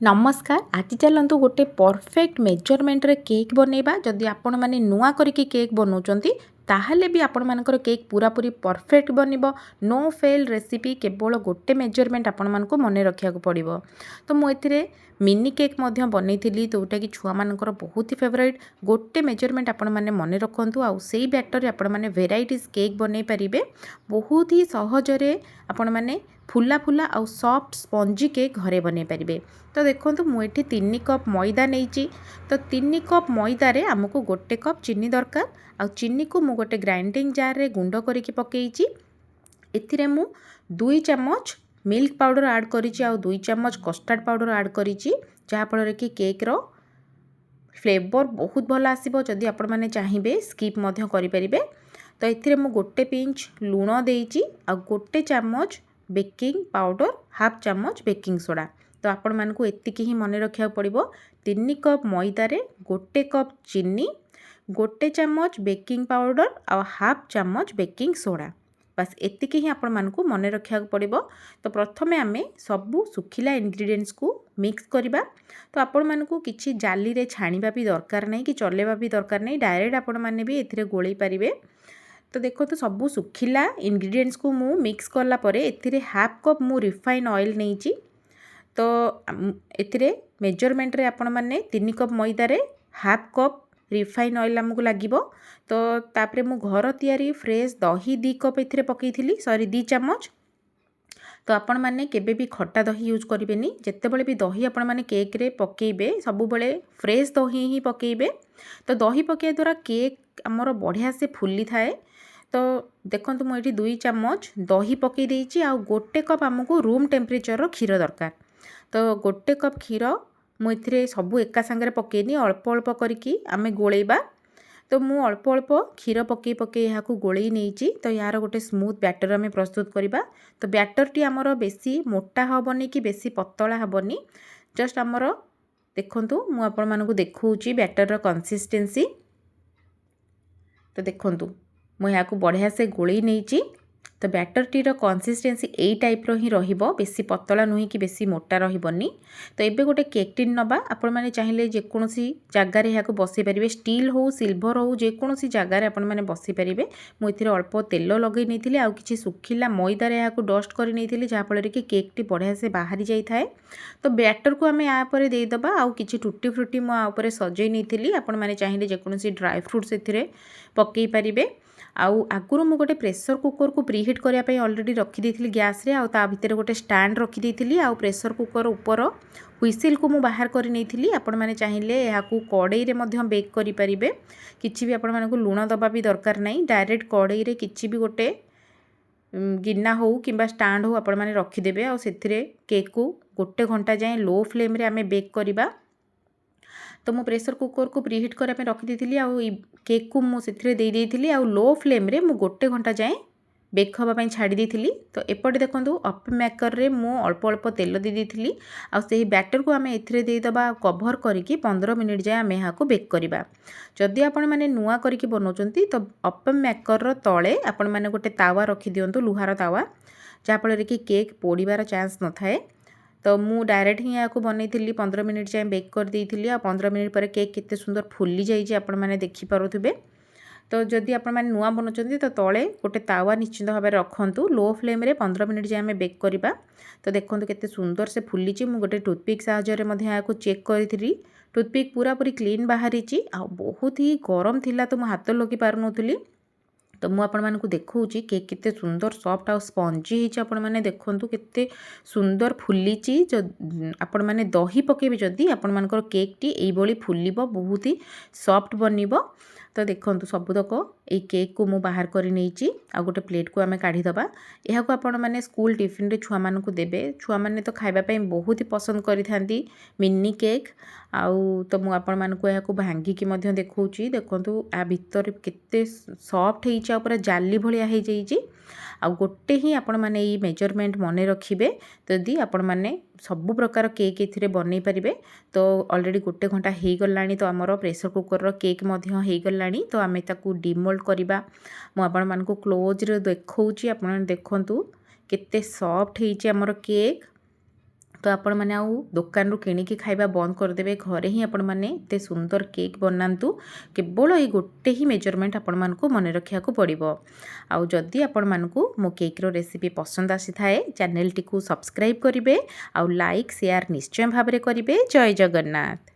नमस्कार। आज चलतु गोटे परफेक्ट मेजरमेंट रे केक बनैबा। जदि आपण माने नुआ करिकी केक बनाउचंती ताहले भी आपण मानकर केक पूरा पूरी परफेक्ट बनिबो। नो फेल रेसिपी केवल गोटे मेजरमेंट आपण मानको मने रखिया को पड़िबो। तो मु एथिरे मिनी केक मध्य बनैथिली जोटा कि छुआ मानकर बहुत ही फेवरेट। गोटे मेजरमेंट आपण माने मने रखंतु आउ सेही बैटर रे आपण माने वेराइटीज केक बनै परिबे। बहुत ही सहज रे आपण माने फुला फुला आउ सॉफ्ट स्पंजी केक घरे बनै परिबे। तो देखो मुझे 3 कप मैदा नहीं। तो 3 कप मैदार आमको गोटे कप चीनी दरकार। आ चीनी को मु गोटे ग्राइंडिंग जार रे गुंड करके पकईची। एथिरे मु 2 चम्मच मिल्क पाउडर ऐड करिछि आ 2 चम्मच कस्टर्ड पाउडर ऐड करिछि, जहाँ फल कि केक रो फ्लेवर बहुत भल आसीबो। जदि आपण माने चाहिबे स्किप मध्य करि परिबे। तो एथिरे मु गोटे पिंच लूण देइछि आ गोटे चम्मच बेकिंग पाउडर, हाफ चम्मच बेकिंग सोडा। तो आपण मानकु एतिकी ही मन रखिया पड़िबो। 3 कप मैदारे गोटे कप चीनी, गोटे चम्मच बेकिंग पाउडर आ हाफ चम्मच बेकिंग सोडा। बस एतिकी ही आपण मानकु मन रखिया पड़िबो। तो प्रथमे आमे सबु सुखिला इंग्रेडिएंट्स को मिक्स करिबा। तो आपण मानकु किछि जाली रे छाणीबा भी दरकार नहीं कि चलेबा भी दरकार नहीं, डायरेक्ट आपण माने भी एथिरे गोळई परिबे। तो देखो तो सबु सुखिला इंग्रेडिएंट्स को मु मिक्स करला परे एथिरे हाफ कप मु रिफाइन ऑयल नेइची। तो एथिरे मेजरमेंट रे आपण माने 3 कप मैदारे हाफ कप रिफाइन ऑयल आमको लागिबो। तो तापरे मु घर तयारी फ्रेश दही 2 कप एथिरे पकईथिली, सॉरी 2 चम्मच। तो आपण माने केबे भी खट्टा दही यूज करिवेनी। जेतेबेले भी दही आपण माने केक रे पकेइबे सबु बेले फ्रेश दही ही पकेइबे। तो दही पकेया द्वारा केक हमर बढ़िया से फुली थाए। तो देखंतु मु एठी 2 चम्मच दही पकई देइची आ गोटे कप हमको रूम टेम्परेचर रो खीर दरकार। तो गोटे कप खीर मुझे सबू एका सांगरे पकेनी, अल्प अल्प करके आमे गोलेबा। तो मु अल्प अल्प खीर पकई पकई यहाँ गोलई नहीं। तो यार गोटे स्मूथ बैटर आमे प्रस्तुत करवा। तो बैटरटी आमर बेसी मोटा हेनी कि बेसी पतला हेनी, जस्ट आमर देखंतु मु आपण मानकु देखौची बैटर कंसिस्टेंसी। तो देखंतु मु यहाँ बढ़िया से गोलई नहीं। तो बैटरटी कंसिस्टेंसी एई टाइप रो ही रहिबो, बेसी पतला नुही कि बेसी मोटा रहिबनी। तो एबे गोटे केक टिन नबा। आपण माने चाहिले जेकोसी जगार यहाँ बसई पारे, स्टील हो सिल्वर हो जेकोसी जगार आपण माने बसई पारे। मुझे अल्प तेल लगे नहीं आउ किछि सुखिला मैदार यहाँ डस्ट कर नहीं, जहाँफल कि केक टी बढ़िया से बाहरी जाई थाए। तो बैटर को आम यहाँ पर देदेबा। आउ किछि टुटी फ्रुटी मुझे सजई नहीं। आपण माने चाहिले जेकोसी ड्राई फ्रुट्स एथिरे पकई पारिबे। आउ आगुरु मु गोटे प्रेसर कुकर को प्रीहिट करिया पई ऑलरेडी रखी देथिली गैस रे। आउ ता भितर गोटे स्टैंड रखी देथिली। आउ प्रेसर कुकर ऊपर हुइसिल को मु बाहर करि नेथिली। आपण माने चाहिले एहा को कड़ाई रे मध्य बेक करि परिबे। किछि भी आपण माने को लूण दबा भी दरकार नाही, डायरेक्ट कड़ाई रे किछि भी गोटे गिन्ना हो किंबा स्टैंड हो आपण माने रखी देबे। आउ सेथिरे केक को गोटे घंटा जाए लो फ्लेम रे आमे बेक करिबा। तो मु प्रेसर कुकर को प्रीहिट कर रखी देथिली। आउ केक को मु सेथिरे दे देथिली। आउ लो फ्लेम रे मु गोटे घंटा जाए बेक हवा पई छाड़ी देथिली। तो एपटे देखंतु अप मेकर रे मु अल्प अल्प तेल दे देथिली। आउ सेही बैटर को आमे एथिरे दे दबा कवर करिकि 15 मिनिट जाए आमे हाको बेक करिबा। जदि आपण माने नुआ करिकि बनौचंती तो अप मेकर रो तळे आपण माने गोटे तावा रखी दियंतु, लुहार तावा, जहाँ फल कि केक पोड़ीबार चांस न थाए। तो मु डायरेक्ट ही यहाँ बनई 15 मिनिट जाए बेक कर देइथिली। आ 15 मिनिट पर केक केते सुंदर फुली जाइए आपण माने देखि पारुथिबे। तो जदि आपण माने नुआ बनौचंती तो तळे गोटे तावा निश्चित भाव में रखंतु, लो फ्लेम रे 15 मिनिट जाए आमे बेक करिबा। तो देखंतु केते सुंदर से फुलीची। मु गोटे टूथपिक साहाय्य रे मध्ये याको चेक करिथिली। टूथपिक पूरा पूरी क्लीन बाहरीची। आ बहुत ही गरम थिला तो मु हाथ लगी पारु नथुली। तो मु आपण मानकु देखौची केक केते सुंदर सॉफ्ट आ स्पंजी हिची। आपण माने देखंतु केते सुंदर फुलीची। जो आपण माने दही पकेबे जदी आपण मानकर केक टी एई बोली फुलिबो, बहुत ही सॉफ्ट बनिबो। तो देखंतु सबुतक ए केक को मु बाहर करी नेइची। आ गोटे प्लेट को आमे काढी दबा। एहा को आपण माने स्कूल टिफिन रे छुआ मानकु देबे। छुआ माने तो खाइबा पई बहुत ही पसंद करि थांती मिनी केक। आउ तो मु आपण मानकु एहा को भांगी की मध्य देखौची। देखंतु आ भीतर केते सॉफ्ट हिची, पूरा जाली भलिया हे जाइची। आ गोटे ही आपण माने ई मेजरमेंट मने रखिबे। जदि आपण माने सबु प्रकार केक एथिरे बनै परिबे। तो ऑलरेडी गोटे घंटा हे गलानी। तो हमर प्रेसर कुकर रो केक मध्य हे गलानी। तो आमे ताकू डिमोल्ड करबा। मु आपण मानकु क्लोज रे देखौची। आपण देखंतु केते सॉफ्ट हिची हमर केक। तो आपण मैंने आउ दुकान किणिकी खाଇବା बंद करदेवे घरे ही आपण मैंने एते सुंदर केक बनातु केवल ये गोटे ही मेजरमेंट आपण मानकु मन रखिया को पड़िबो। आउ जदि आपण मानकु मो केक रो रेसिपी पसंद आसी थाए चैनल टी को सब्सक्राइब करिवे आउ लाइक शेयर निश्चय भाबरे करिवे। जय जगन्नाथ।